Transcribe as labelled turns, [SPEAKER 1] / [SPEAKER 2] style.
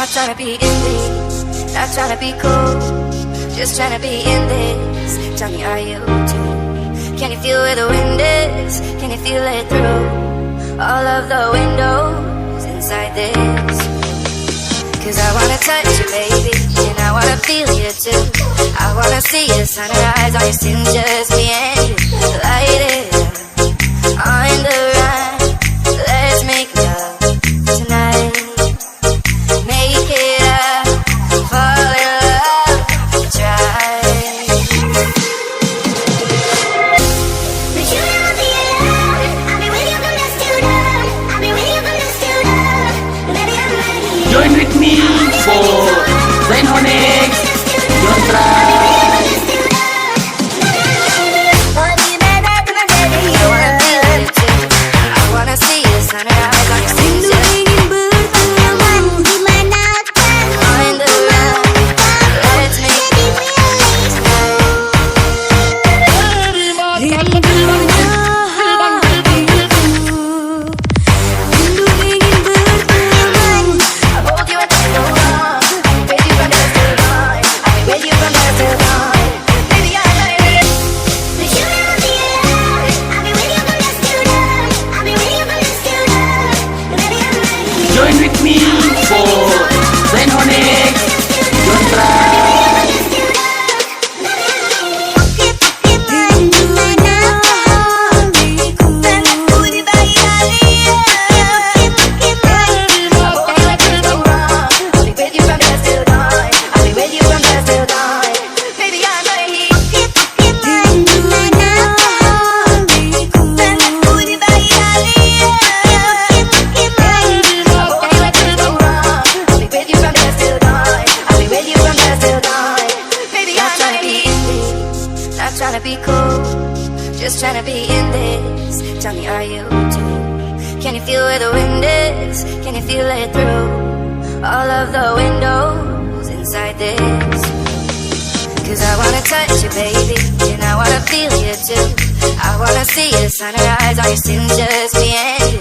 [SPEAKER 1] Not trying to be indie, not trying to be cool, just trying to be in this. Tell me, are you too? Can you feel where the wind is? Can you feel it through all of the windows inside this? Cause I wanna touch you, baby, and I wanna feel you too. I wanna see your sunrise on your skin, just me and you. Light it up on the run. Let's make love tonight. Make it up, fall in love, try.
[SPEAKER 2] But you never be alone. I'll be with you from dusk till dawn. I'll be with you from dusk till dawn. Baby, I'm ready.
[SPEAKER 3] Join with me for Zain Onyx. Don't try. Join with me for Zain Onyx. Don't try.
[SPEAKER 1] Trying to be cool, just trying to be in this. Tell me, are you too? Can you feel where the wind is? Can you feel it through all of the windows inside this? Cause I wanna touch you, baby, and I wanna feel you too. I wanna see the sunrise on your skin, just me and you.